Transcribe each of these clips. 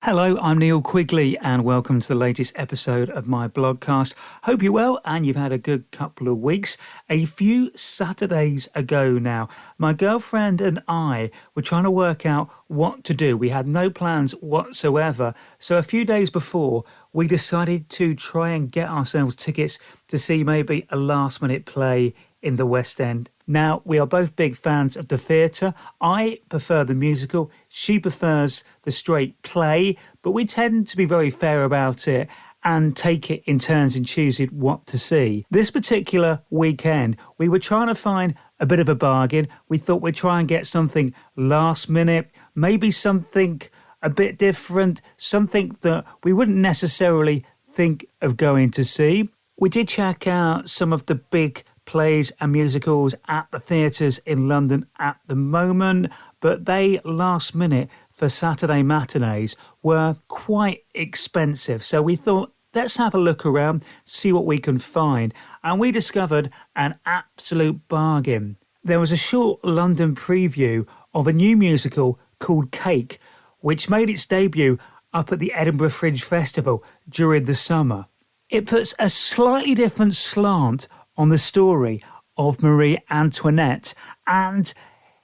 Hello, I'm Neil Quigley and welcome to the latest episode of my Blogcast. Hope you're well and you've had a good couple of weeks. A few Saturdays ago now, my girlfriend and I were trying to work out what to do. We had no plans whatsoever. So a few days before, we decided to try and get ourselves tickets to see maybe a last minute play in the West End. Now, we are both big fans of the theatre. I prefer the musical. She prefers the straight play, but we tend to be very fair about it and take it in turns in choosing what to see. This particular weekend, we were trying to find a bit of a bargain. We thought we'd try and get something last minute, maybe something a bit different, something that we wouldn't necessarily think of going to see. We did check out some of the big plays and musicals at the theatres in London at the moment, but they last minute for Saturday matinees were quite expensive. So we thought, let's have a look around, see what we can find. And we discovered an absolute bargain. There was a short London preview of a new musical called Cake, which made its debut up at the Edinburgh Fringe Festival during the summer. It puts a slightly different slant on the story of Marie Antoinette, and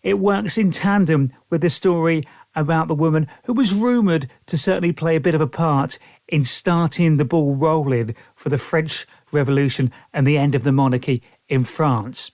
it works in tandem with the story about the woman who was rumoured to certainly play a bit of a part in starting the ball rolling for the French Revolution and the end of the monarchy in France.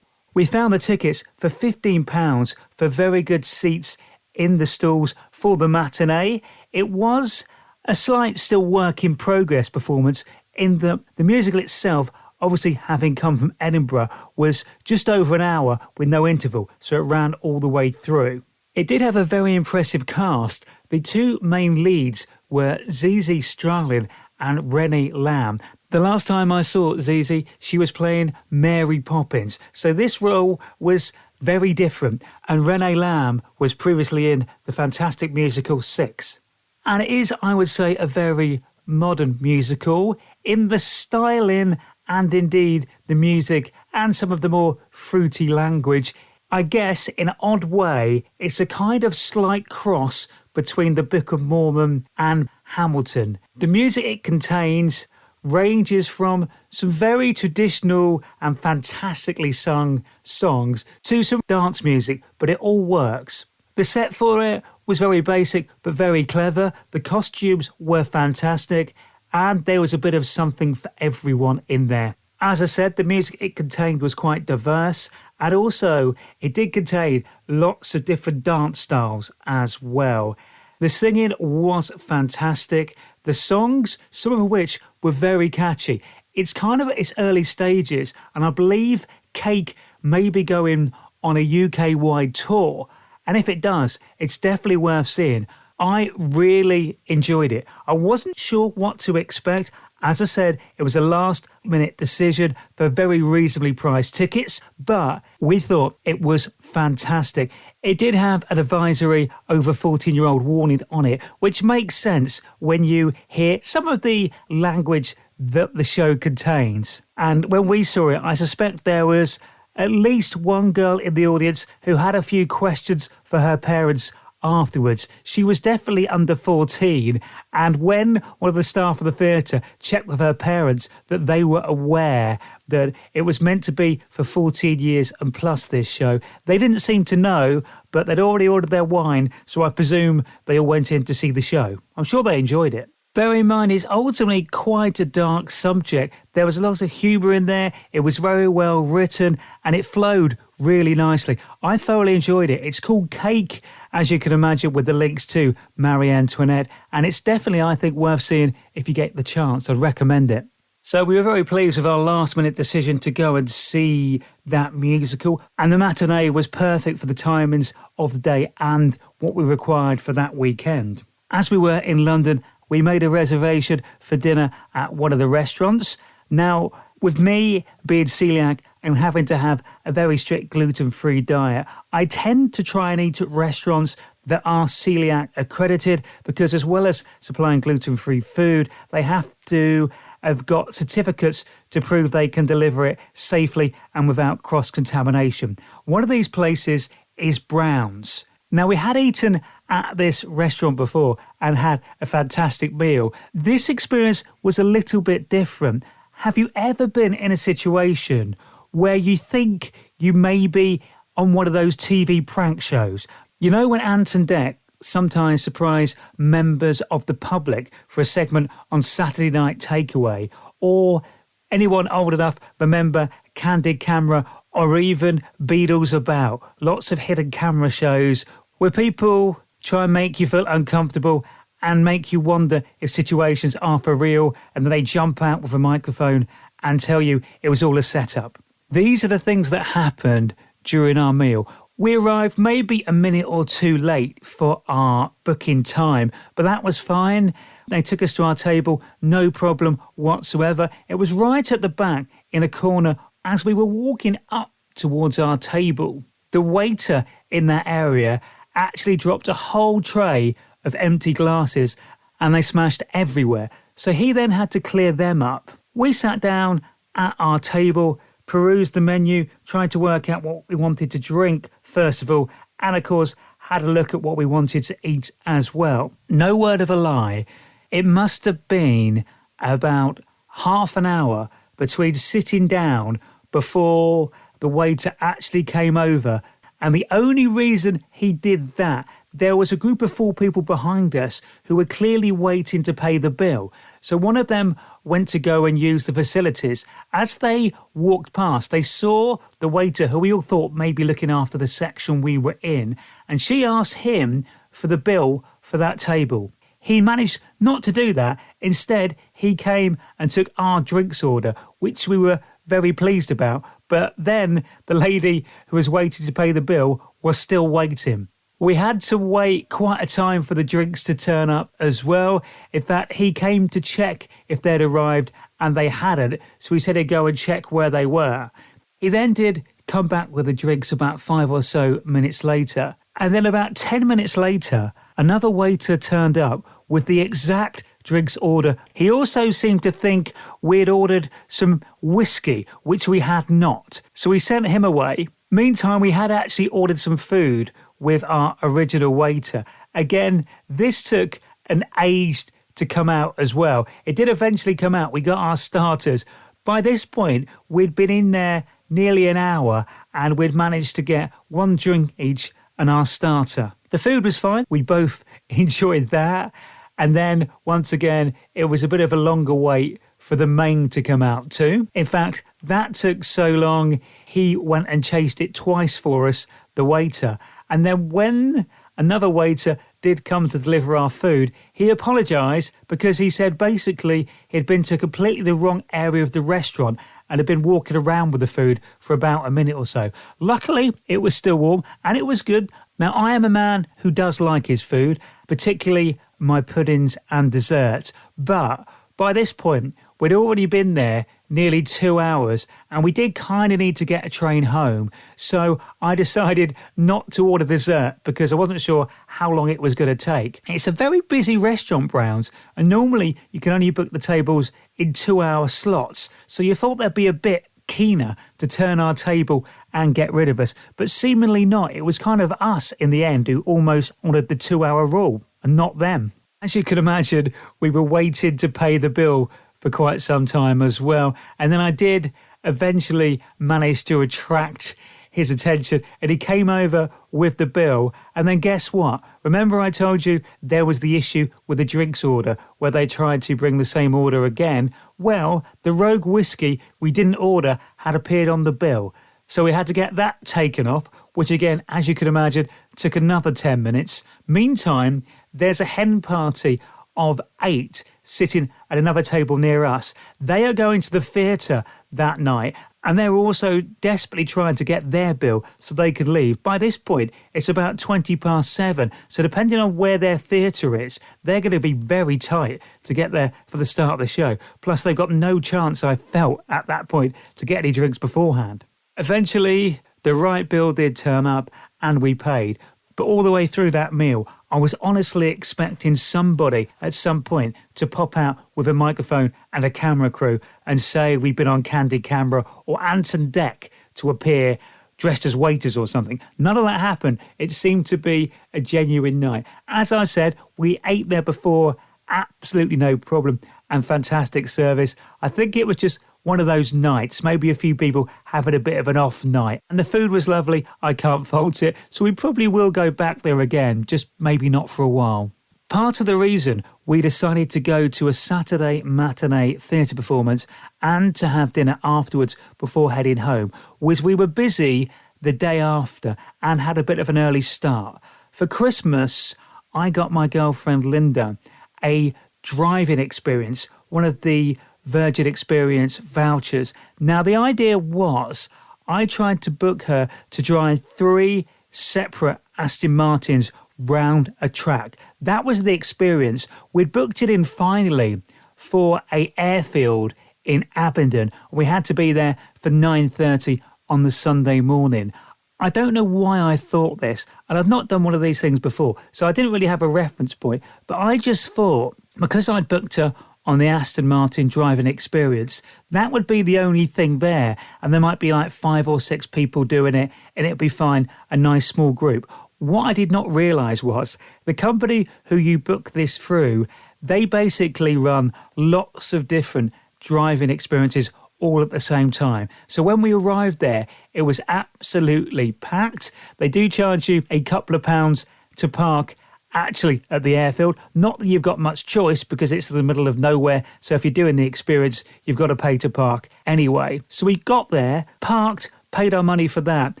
We found the tickets for £15 for very good seats in the stalls for the matinee. It was a slight still work in progress performance in the musical itself, obviously having come from Edinburgh, was just over an hour with no interval, so it ran all the way through. It did have a very impressive cast. The two main leads were Zizi Starlin and Renee Lamb. The last time I saw Zizi, she was playing Mary Poppins, so this role was very different, and Renee Lamb was previously in the fantastic musical Six. And it is, I would say, a very modern musical in the styling and indeed the music and some of the more fruity language. I guess in an odd way, it's a kind of slight cross between the Book of Mormon and Hamilton. The music it contains ranges from some very traditional and fantastically sung songs to some dance music, but it all works. The set for it was very basic but very clever. The costumes were fantastic, and there was a bit of something for everyone in there. As I said, the music it contained was quite diverse, and also it did contain lots of different dance styles as well. The singing was fantastic. The songs, some of which were very catchy. It's kind of at its early stages, and I believe Cake may be going on a UK-wide tour, and if it does, it's definitely worth seeing. I really enjoyed it. I wasn't sure what to expect. As I said, it was a last-minute decision for very reasonably priced tickets, but we thought it was fantastic. It did have an advisory over 14-year-old warning on it, which makes sense when you hear some of the language that the show contains. And when we saw it, I suspect there was at least one girl in the audience who had a few questions for her parents afterwards. She was definitely under 14, and when one of the staff of the theatre checked with her parents that they were aware that it was meant to be for 14 years and plus this show, they didn't seem to know, but they'd already ordered their wine, so I presume they all went in to see the show. I'm sure they enjoyed it. Bear in mind, it's ultimately quite a dark subject. There was lots of humour in there, it was very well written, and it flowed really nicely. I thoroughly enjoyed it. It's called Cake, as you can imagine, with the links to Marie Antoinette, and it's definitely, I think, worth seeing if you get the chance. I'd recommend it. So we were very pleased with our last-minute decision to go and see that musical, and the matinee was perfect for the timings of the day and what we required for that weekend. As we were in London, we made a reservation for dinner at one of the restaurants. Now, with me being celiac and having to have a very strict gluten-free diet, I tend to try and eat at restaurants that are celiac accredited, because as well as supplying gluten-free food, they have to have got certificates to prove they can deliver it safely and without cross-contamination. One of these places is Brown's. Now, we had eaten at this restaurant before and had a fantastic meal. This experience was a little bit different. Have you ever been in a situation where you think you may be on one of those TV prank shows? You know when Ant and Dec sometimes surprise members of the public for a segment on Saturday Night Takeaway, or anyone old enough remember Candid Camera, or even Beatles About, lots of hidden camera shows where people try and make you feel uncomfortable and make you wonder if situations are for real, and then they jump out with a microphone and tell you it was all a setup. These are the things that happened during our meal. We arrived maybe a minute or two late for our booking time, but that was fine. They took us to our table, no problem whatsoever. It was right at the back in a corner as we were walking up towards our table. The waiter in that area actually dropped a whole tray of empty glasses and they smashed everywhere. So he then had to clear them up. We sat down at our table, perused the menu, tried to work out what we wanted to drink first of all, and of course had a look at what we wanted to eat as well. No word of a lie, it must have been about half an hour between sitting down before the waiter actually came over. And the only reason he did that, there was a group of 4 people behind us who were clearly waiting to pay the bill. So one of them went to go and use the facilities. As they walked past, they saw the waiter, who we all thought may be looking after the section we were in, and she asked him for the bill for that table. He managed not to do that. Instead, he came and took our drinks order, which we were very pleased about. But then the lady who was waiting to pay the bill was still waiting. We had to wait quite a time for the drinks to turn up as well. In fact, he came to check if they'd arrived and they hadn't, so he said he'd go and check where they were. He then did come back with the drinks about 5 or so minutes later. And then about 10 minutes later, another waiter turned up with the exact drinks order. He also seemed to think we'd ordered some whiskey, which we had not. So we sent him away. Meantime, we had actually ordered some food with our original waiter. Again, this took an age to come out as well. It did eventually come out. We got our starters. By this point, we'd been in there nearly an hour and we'd managed to get 1 drink each and our starter. The food was fine. We both enjoyed that. And then, once again, it was a bit of a longer wait for the main to come out too. In fact, that took so long, he went and chased it twice for us, the waiter. And then when another waiter did come to deliver our food, he apologised because he said basically he'd been to completely the wrong area of the restaurant and had been walking around with the food for about a minute or so. Luckily, it was still warm and it was good. Now, I am a man who does like his food, particularly my puddings and desserts. But by this point, we'd already been there nearly 2 hours and we did kind of need to get a train home. So I decided not to order dessert because I wasn't sure how long it was going to take. It's a very busy restaurant, Browns, and normally you can only book the tables in 2-hour slots. So you thought they'd be a bit keener to turn our table and get rid of us, but seemingly not. It was kind of us in the end who almost honoured the 2-hour rule and not them. As you can imagine, we were waiting to pay the bill for quite some time as well. And then I did eventually manage to attract his attention and he came over with the bill. And then guess what? Remember I told you there was the issue with the drinks order where they tried to bring the same order again? Well, the rogue whiskey we didn't order had appeared on the bill. So we had to get that taken off, which again, as you can imagine, took another 10 minutes. Meantime, there's a hen party of 8 sitting at another table near us. They are going to the theatre that night and they're also desperately trying to get their bill so they could leave. By this point, it's about 7:20. So depending on where their theatre is, they're going to be very tight to get there for the start of the show. Plus, they've got no chance, I felt, at that point to get any drinks beforehand. Eventually, the right bill did turn up and we paid. But all the way through that meal, I was honestly expecting somebody at some point to pop out with a microphone and a camera crew and say we've been on Candid Camera, or Ant and Dec to appear dressed as waiters or something. None of that happened. It seemed to be a genuine night. As I said, we ate there before, absolutely no problem, and fantastic service. I think it was just one of those nights, maybe a few people having a bit of an off night. And the food was lovely, I can't fault it, so we probably will go back there again, just maybe not for a while. Part of the reason we decided to go to a Saturday matinee theatre performance and to have dinner afterwards before heading home was we were busy the day after and had a bit of an early start. For Christmas, I got my girlfriend Linda a driving experience, one of the Virgin Experience vouchers. Now, the idea was I tried to book her to drive 3 separate Aston Martins round a track. That was the experience. We'd booked it in finally for a airfield in Abingdon. We had to be there for 9:30 on the Sunday morning. I don't know why I thought this, and I've not done one of these things before, so I didn't really have a reference point, but I just thought, because I'd booked her on the Aston Martin driving experience, that would be the only thing there, and there might be like 5 or 6 people doing it, and it'd be fine, a nice small group. What I did not realise was the company who you book this through, they basically run lots of different driving experiences all at the same time. So when we arrived there, it was absolutely packed. They do charge you a couple of pounds to park actually at the airfield. Not that you've got much choice because it's in the middle of nowhere. So if you're doing the experience, you've got to pay to park anyway. So we got there, parked, paid our money for that,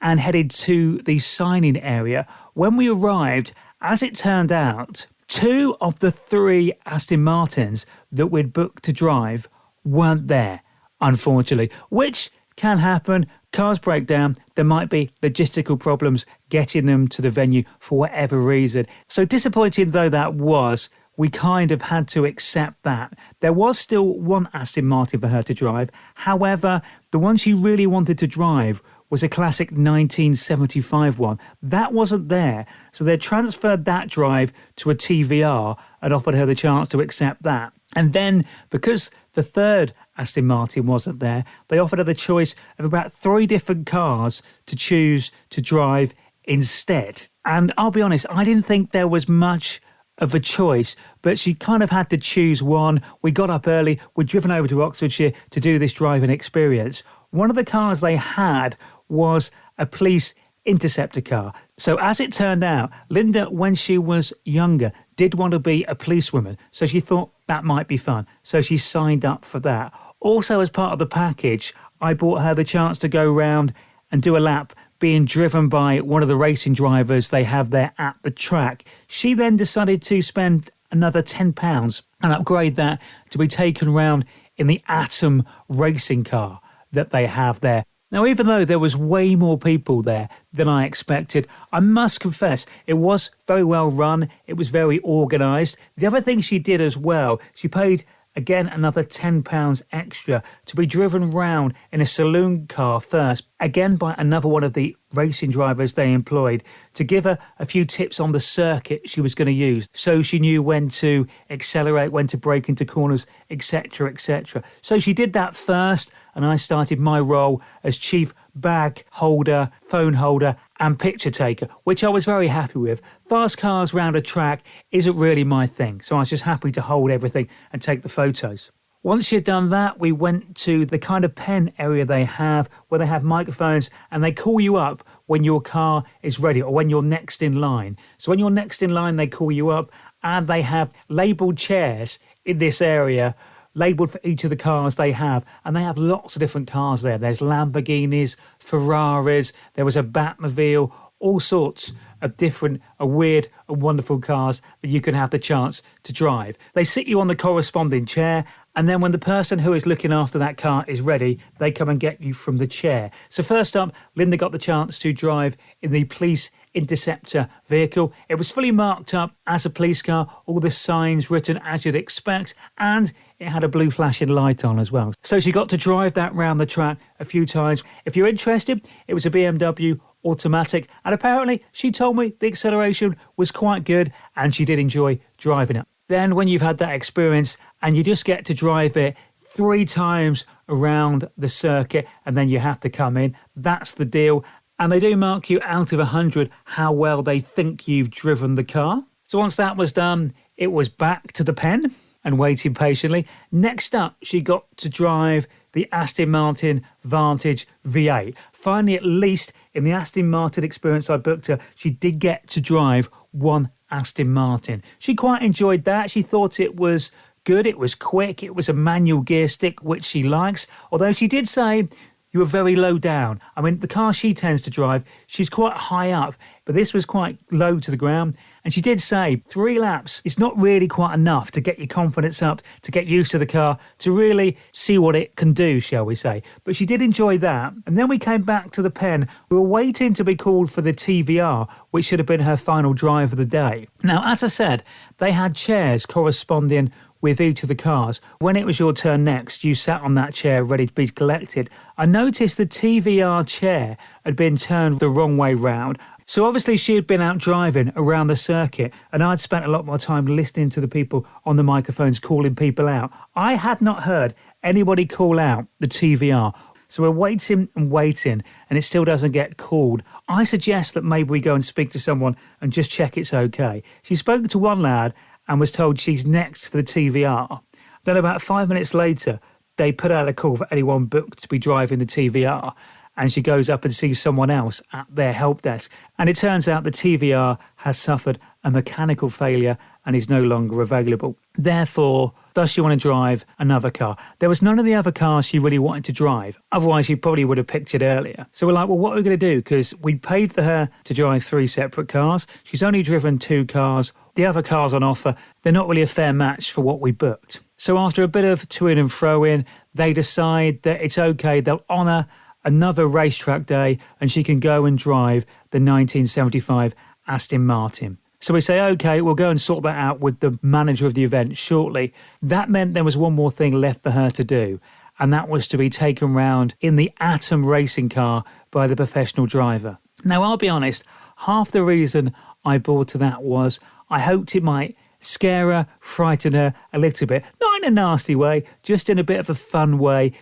and headed to the signing area. When we arrived, as it turned out, 2 of the 3 Aston Martins that we'd booked to drive weren't there, unfortunately, which can happen. Cars break down. There might be logistical problems getting them to the venue for whatever reason. So disappointing though that was, we kind of had to accept that. There was still one Aston Martin for her to drive. However, the one she really wanted to drive was a classic 1975 one. That wasn't there, so they transferred that drive to a TVR and offered her the chance to accept that. And then, because the third Aston Martin wasn't there, they offered her the choice of about 3 different cars to choose to drive instead. And I'll be honest, I didn't think there was much of a choice, but she kind of had to choose one. We got up early, we'd driven over to Oxfordshire to do this driving experience. One of the cars they had was a police interceptor car. So as it turned out, Linda, when she was younger, did want to be a policewoman. So she thought that might be fun. So she signed up for that. Also, as part of the package, I bought her the chance to go round and do a lap being driven by one of the racing drivers they have there at the track. She then decided to spend another £10 and upgrade that to be taken round in the Atom racing car that they have there. Now, even though there was way more people there than I expected, I must confess it was very well run. It was very organised. The other thing she did as well, she paid, again, another £10 extra to be driven round in a saloon car first, again by another one of the racing drivers they employed, to give her a few tips on the circuit she was going to use, so she knew when to accelerate, when to brake into corners, etc, etc. So she did that first, and I started my role as chief bag holder, phone holder and picture taker, which I was very happy with. Fast cars round a track isn't really my thing, so I was just happy to hold everything and take the photos. Once you'd done that, we went to the kind of pen area they have, where they have microphones and they call you up when your car is ready or when you're next in line. So when you're next in line, they call you up, and they have labelled chairs in this area, labelled for each of the cars they have, and they have lots of different cars there. There's Lamborghinis, Ferraris, there was a Batmobile, all sorts of different, weird and wonderful cars that you can have the chance to drive. They sit you on the corresponding chair, and then when the person who is looking after that car is ready, they come and get you from the chair. So first up, Linda got the chance to drive in the police interceptor vehicle. It was fully marked up as a police car, all the signs written as you'd expect, and it had a blue flashing light on as well. So she got to drive that round the track a few times. If you're interested, it was a BMW automatic, and apparently she told me the acceleration was quite good and she did enjoy driving it. Then when you've had that experience and you just get to drive it 3 times around the circuit and then you have to come in, that's the deal. and they do mark you out of 100 how well they think you've driven the car. So once that was done, it was back to the pen and waiting patiently. Next up, she got to drive the Aston Martin Vantage V8. Finally, at least in the Aston Martin experience I booked her, she did get to drive one Aston Martin. She quite enjoyed that. She thought it was good, it was quick, it was a manual gear stick, which she likes. Although she did say you were very low down. I mean, the car she tends to drive, she's quite high up, but this was quite low to the ground. And she did say 3 laps is not really quite enough to get your confidence up, to get used to the car, to really see what it can do, shall we say. But she did enjoy that. And then we came back to the pen. We were waiting to be called for the TVR, which should have been her final drive of the day. Now, as I said, they had chairs corresponding with each of the cars. When it was your turn next, you sat on that chair ready to be collected. I noticed the TVR chair had been turned the wrong way round. So obviously she had been out driving around the circuit, and I'd spent a lot more time listening to the people on the microphones calling people out. I had not heard anybody call out the TVR. So we're waiting and waiting, and it still doesn't get called. I suggest that maybe we go and speak to someone and just check it's okay. She spoke to one lad and was told she's next for the TVR. Then about 5 minutes later, they put out a call for anyone booked to be driving the TVR, and she goes up and sees someone else at their help desk. And it turns out the TVR has suffered a mechanical failure and is no longer available. Therefore, does she want to drive another car? There was none of the other cars she really wanted to drive. Otherwise, she probably would have picked it earlier. So we're like, well, what are we going to do? Because we paid for her to drive 3 separate cars. She's only driven 2 cars. The other cars on offer, they're not really a fair match for what we booked. So after a bit of to-in and fro-in, they decide that it's okay. They'll honour another racetrack day and she can go and drive the 1975 Aston Martin. So we say, OK, we'll go and sort that out with the manager of the event shortly. That meant there was one more thing left for her to do, and that was to be taken round in the Atom racing car by the professional driver. Now, I'll be honest, half the reason I bought to that was I hoped it might scare her, frighten her a little bit. Not in a nasty way, just in a bit of a fun way.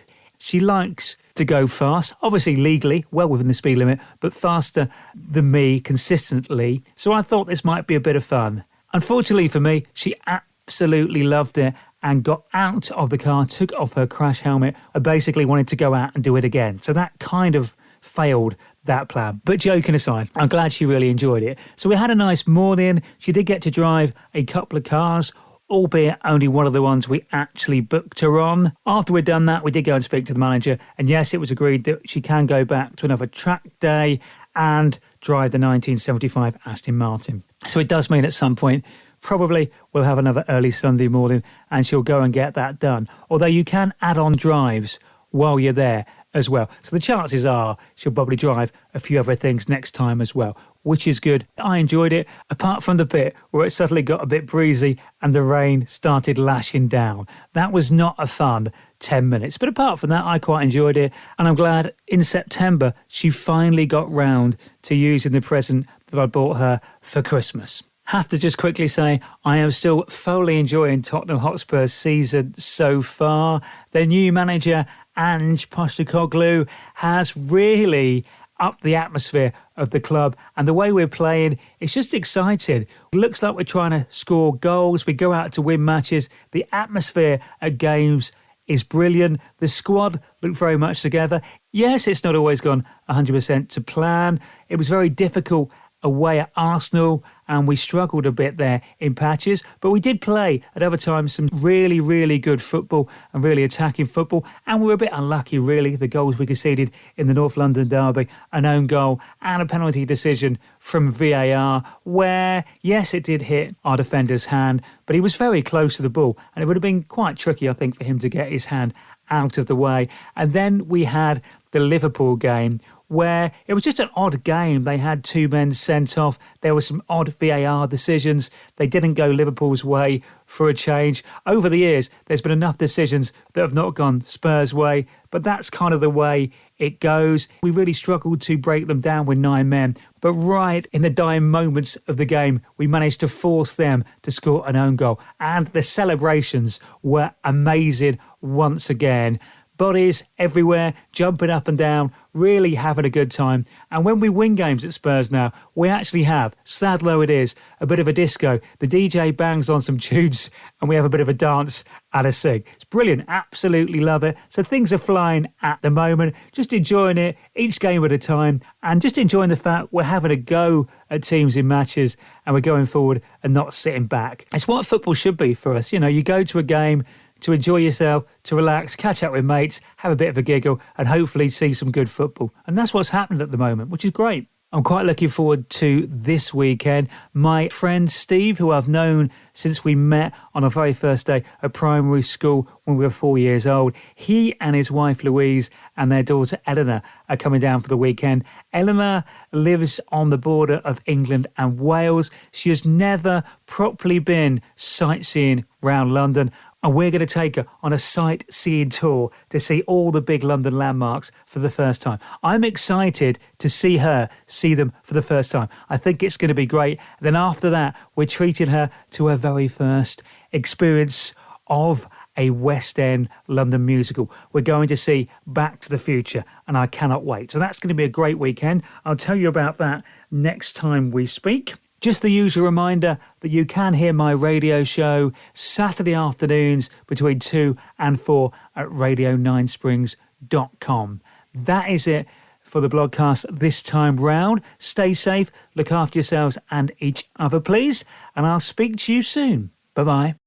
She likes to go fast, obviously legally, well within the speed limit, but faster than me consistently. So I thought this might be a bit of fun. Unfortunately for me, she absolutely loved it and got out of the car, took off her crash helmet, and basically wanted to go out and do it again. So that kind of failed that plan. But joking aside, I'm glad she really enjoyed it. So we had a nice morning. She did get to drive a couple of cars, albeit only one of the ones we actually booked her on. After we'd done that, we did go and speak to the manager, and yes, it was agreed that she can go back to another track day and drive the 1975 Aston Martin. So it does mean at some point, probably we'll have another early Sunday morning and she'll go and get that done. Although you can add on drives while you're there as well. So the chances are she'll probably drive a few other things next time as well, which is good. I enjoyed it, apart from the bit where it suddenly got a bit breezy and the rain started lashing down. That was not a fun 10 minutes. But apart from that, I quite enjoyed it. And I'm glad in September she finally got round to using the present that I bought her for Christmas. Have to just quickly say, I am still thoroughly enjoying Tottenham Hotspur's season so far. Their new manager, Ange Postecoglou, has really upped the atmosphere of the club, and the way we're playing, it's just exciting. It looks like we're trying to score goals. We go out to win matches. The atmosphere at games is brilliant. The squad look very much together. Yes, it's not always gone 100% to plan. It was very difficult away at Arsenal, and we struggled a bit there in patches, but we did play at other times some really, really good football and really attacking football, and we were a bit unlucky really. The goals we conceded in the North London derby, an own goal and a penalty decision from VAR where, yes, it did hit our defender's hand, but he was very close to the ball, and it would have been quite tricky, I think, for him to get his hand out of the way. And then we had the Liverpool game, where it was just an odd game. They had 2 men sent off. There were some odd VAR decisions. They didn't go Liverpool's way for a change. Over the years, there's been enough decisions that have not gone Spurs' way, but that's kind of the way it goes. We really struggled to break them down with 9 men, but right in the dying moments of the game, we managed to force them to score an own goal, and the celebrations were amazing once again. bodies everywhere, jumping up and down, really having a good time. And when we win games at Spurs now, we actually have, sad though it is, a bit of a disco. The DJ bangs on some tunes and we have a bit of a dance and a sing. It's brilliant, absolutely love it. So things are flying at the moment, just enjoying it, each game at a time, and just enjoying the fact we're having a go at teams in matches and we're going forward and not sitting back. It's what football should be for us. You know, you go to a game to enjoy yourself, to relax, catch up with mates, have a bit of a giggle, and hopefully see some good football. And that's what's happened at the moment, which is great. I'm quite looking forward to this weekend. My friend Steve, who I've known since we met on our very first day at primary school when we were 4 years old, he and his wife Louise and their daughter Eleanor are coming down for the weekend. Eleanor lives on the border of England and Wales. She has never properly been sightseeing around London, and we're going to take her on a sightseeing tour to see all the big London landmarks for the first time. I'm excited to see her see them for the first time. I think it's going to be great. Then after that, we're treating her to her very first experience of a West End London musical. We're going to see Back to the Future, and I cannot wait. So that's going to be a great weekend. I'll tell you about that next time we speak. Just the usual reminder that you can hear my radio show Saturday afternoons between 2 and 4 at radio9springs.com. That is it for the Blogcast this time round. Stay safe, look after yourselves and each other, please, and I'll speak to you soon. Bye-bye.